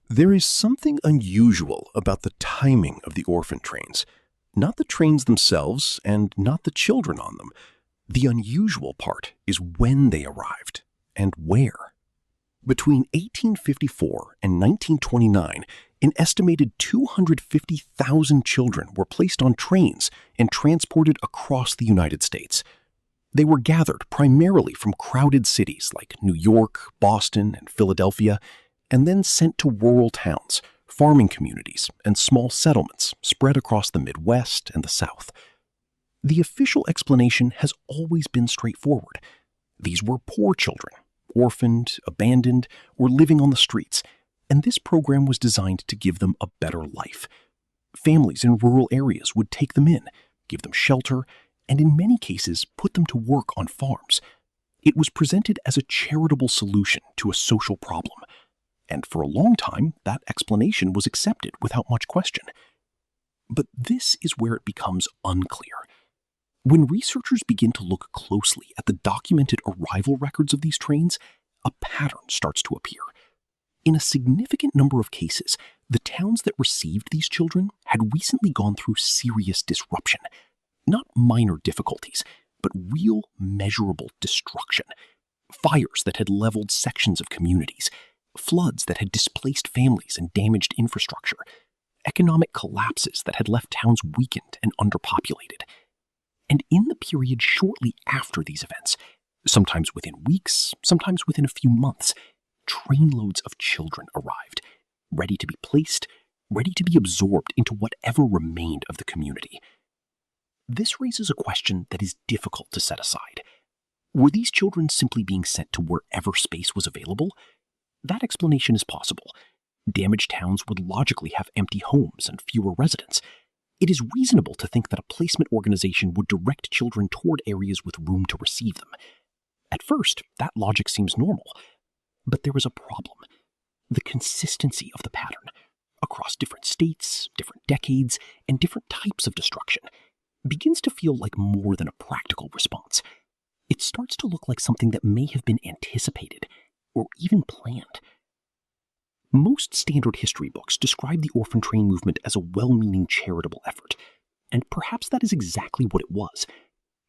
There is something unusual about the timing of the orphan trains. Not the trains themselves, and not the children on them. The unusual part is when they arrived, and where. Between 1854 and 1929, an estimated 250,000 children were placed on trains and transported across the United States. They were gathered primarily from crowded cities like New York, Boston, and Philadelphia, and then sent to rural towns, farming communities, and small settlements spread across the Midwest and the South. The official explanation has always been straightforward. These were poor children, orphaned, abandoned, or living on the streets, and this program was designed to give them a better life. Families in rural areas would take them in, give them shelter, and in many cases put them to work on farms. It was presented as a charitable solution to a social problem. And for a long time, that explanation was accepted without much question. But this is where it becomes unclear. When researchers begin to look closely at the documented arrival records of these trains, a pattern starts to appear. In a significant number of cases, the towns that received these children had recently gone through serious disruption. Not minor difficulties, but real, measurable destruction. Fires that had leveled sections of communities, floods that had displaced families and damaged infrastructure, economic collapses that had left towns weakened and underpopulated. And in the period shortly after these events, sometimes within weeks, sometimes within a few months, trainloads of children arrived, ready to be placed, ready to be absorbed into whatever remained of the community. This raises a question that is difficult to set aside. Were these children simply being sent to wherever space was available? That explanation is possible. Damaged towns would logically have empty homes and fewer residents. It is reasonable to think that a placement organization would direct children toward areas with room to receive them. At first, that logic seems normal. But there is a problem. The consistency of the pattern, across different states, different decades, and different types of destruction, begins to feel like more than a practical response. It starts to look like something that may have been anticipated, or even planned. Most standard history books describe the orphan train movement as a well-meaning charitable effort, and perhaps that is exactly what it was.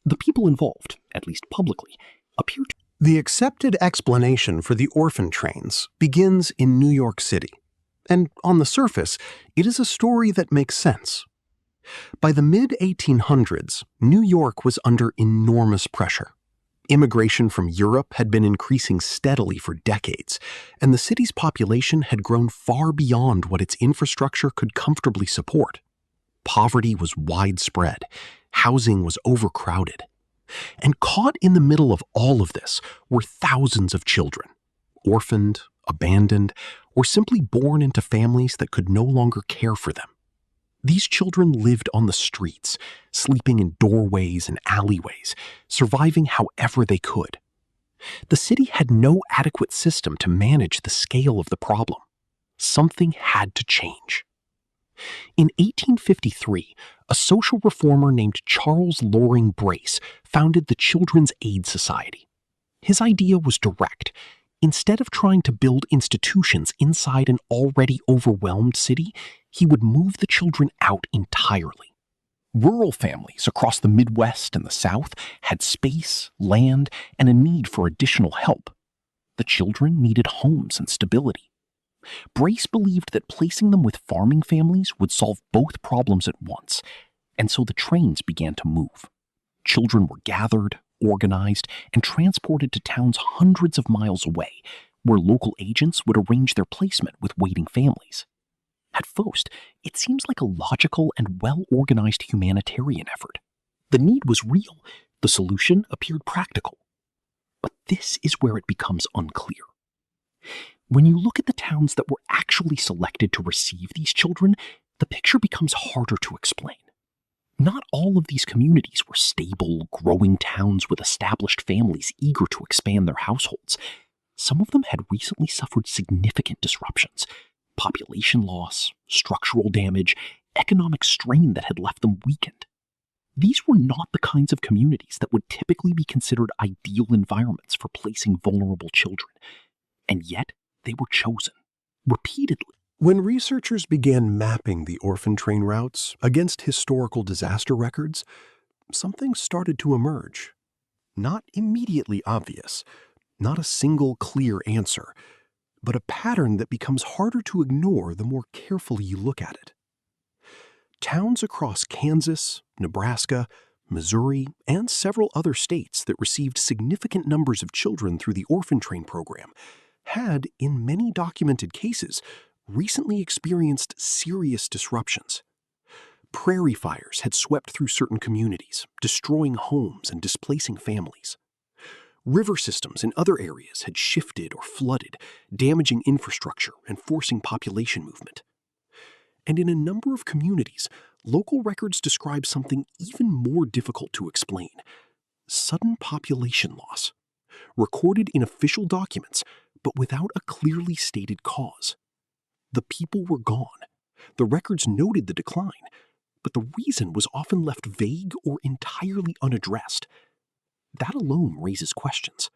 The people involved, at least publicly, appear to... The accepted explanation for the orphan trains begins in New York City, and on the surface, it is a story that makes sense. By the mid-1800s, New York was under enormous pressure. Immigration from Europe had been increasing steadily for decades, and the city's population had grown far beyond what its infrastructure could comfortably support. Poverty was widespread, housing was overcrowded, and caught in the middle of all of this were thousands of children, orphaned, abandoned, or simply born into families that could no longer care for them. These children lived on the streets, sleeping in doorways and alleyways, surviving however they could. The city had no adequate system to manage the scale of the problem. Something had to change. In 1853, a social reformer named Charles Loring Brace founded the Children's Aid Society. His idea was direct. Instead of trying to build institutions inside an already overwhelmed city, he would move the children out entirely. Rural families across the Midwest and the South had space, land, and a need for additional help. The children needed homes and stability. Brace believed that placing them with farming families would solve both problems at once, and so the trains began to move. Children were gathered, organized, and transported to towns hundreds of miles away, where local agents would arrange their placement with waiting families. At first, it seems like a logical and well-organized humanitarian effort. The need was real. The solution appeared practical. But this is where it becomes unclear. When you look at the towns that were actually selected to receive these children, the picture becomes harder to explain. Not all of these communities were stable, growing towns with established families eager to expand their households. Some of them had recently suffered significant disruptions: population loss, structural damage, economic strain that had left them weakened. These were not the kinds of communities that would typically be considered ideal environments for placing vulnerable children. And yet, they were chosen, repeatedly. When researchers began mapping the orphan train routes against historical disaster records, something started to emerge. Not immediately obvious, not a single clear answer, but a pattern that becomes harder to ignore the more carefully you look at it. Towns across Kansas, Nebraska, Missouri, and several other states that received significant numbers of children through the Orphan Train program had, in many documented cases, recently experienced serious disruptions. Prairie fires had swept through certain communities, destroying homes and displacing families. River systems in other areas had shifted or flooded, damaging infrastructure and forcing population movement. And in a number of communities, local records describe something even more difficult to explain: sudden population loss, recorded in official documents, but without a clearly stated cause. The people were gone. The records noted the decline, but the reason was often left vague or entirely unaddressed. That alone raises questions.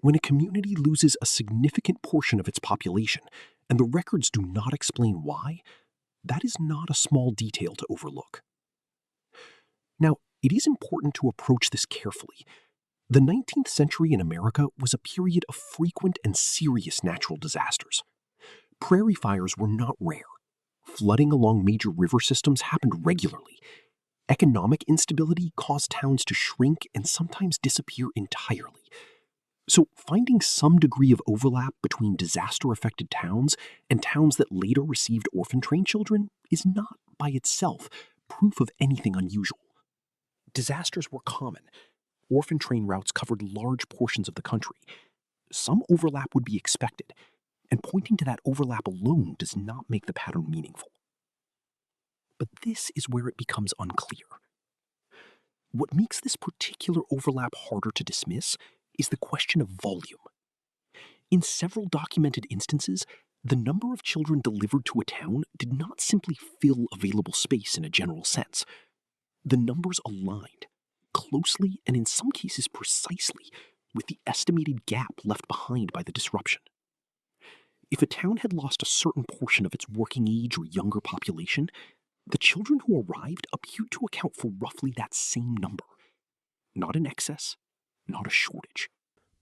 When a community loses a significant portion of its population and the records do not explain why, that is not a small detail to overlook. Now, it is important to approach this carefully. The 19th century in America was a period of frequent and serious natural disasters. Prairie fires were not rare. Flooding along major river systems happened regularly. Economic instability caused towns to shrink and sometimes disappear entirely. So, finding some degree of overlap between disaster-affected towns and towns that later received orphan train children is not, by itself, proof of anything unusual. Disasters were common. Orphan train routes covered large portions of the country. Some overlap would be expected, and pointing to that overlap alone does not make the pattern meaningful. But this is where it becomes unclear. What makes this particular overlap harder to dismiss is the question of volume. In several documented instances, the number of children delivered to a town did not simply fill available space in a general sense. The numbers aligned, closely and in some cases precisely, with the estimated gap left behind by the disruption. If a town had lost a certain portion of its working age or younger population, the children who arrived appeared to account for roughly that same number. Not an excess, not a shortage.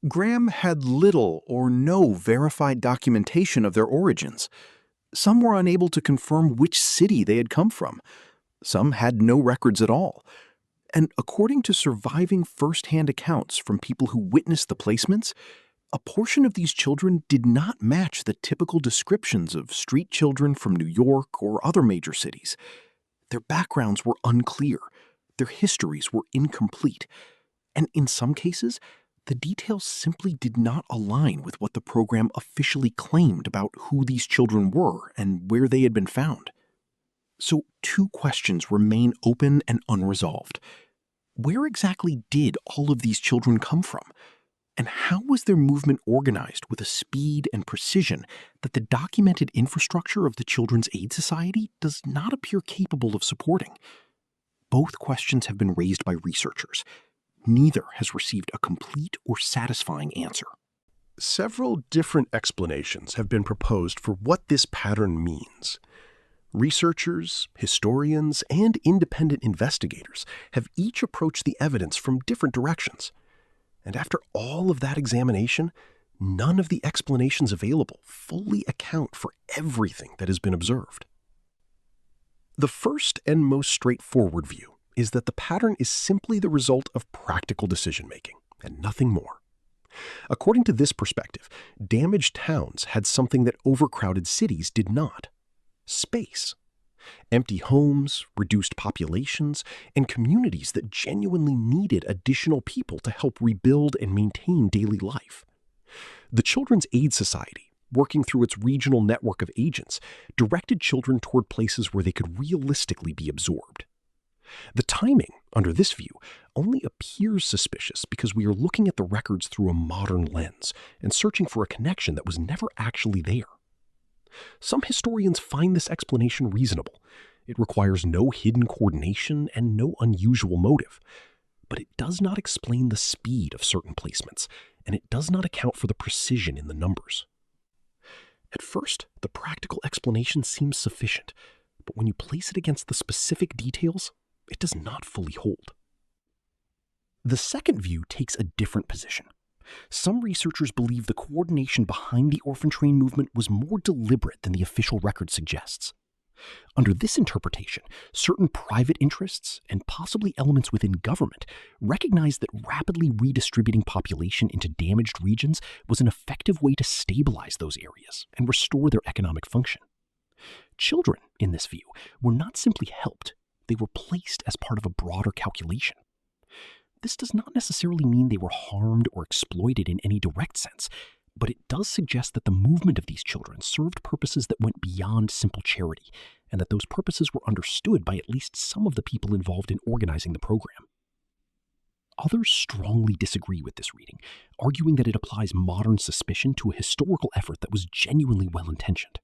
Graham had little or no verified documentation of their origins. Some were unable to confirm which city they had come from. Some had no records at all. And according to surviving first-hand accounts from people who witnessed the placements, a portion of these children did not match the typical descriptions of street children from New York or other major cities. Their backgrounds were unclear, their histories were incomplete, and in some cases, the details simply did not align with what the program officially claimed about who these children were and where they had been found. So, two questions remain open and unresolved. Where exactly did all of these children come from? And how was their movement organized with a speed and precision that the documented infrastructure of the Children's Aid Society does not appear capable of supporting? Both questions have been raised by researchers. Neither has received a complete or satisfying answer. Several different explanations have been proposed for what this pattern means. Researchers, historians, and independent investigators have each approached the evidence from different directions. And after all of that examination, none of the explanations available fully account for everything that has been observed. The first and most straightforward view is that the pattern is simply the result of practical decision-making, and nothing more. According to this perspective, damaged towns had something that overcrowded cities did not: space. Empty homes, reduced populations, and communities that genuinely needed additional people to help rebuild and maintain daily life. The Children's Aid Society, working through its regional network of agents, directed children toward places where they could realistically be absorbed. The timing, under this view, only appears suspicious because we are looking at the records through a modern lens and searching for a connection that was never actually there. Some historians find this explanation reasonable. It requires no hidden coordination and no unusual motive. But it does not explain the speed of certain placements, and it does not account for the precision in the numbers. At first, the practical explanation seems sufficient, but when you place it against the specific details, it does not fully hold. The second view takes a different position. Some researchers believe the coordination behind the orphan train movement was more deliberate than the official record suggests. Under this interpretation, certain private interests and possibly elements within government recognized that rapidly redistributing population into damaged regions was an effective way to stabilize those areas and restore their economic function. Children, in this view, were not simply helped, they were placed as part of a broader calculation. This does not necessarily mean they were harmed or exploited in any direct sense, but it does suggest that the movement of these children served purposes that went beyond simple charity, and that those purposes were understood by at least some of the people involved in organizing the program. Others strongly disagree with this reading, arguing that it applies modern suspicion to a historical effort that was genuinely well-intentioned.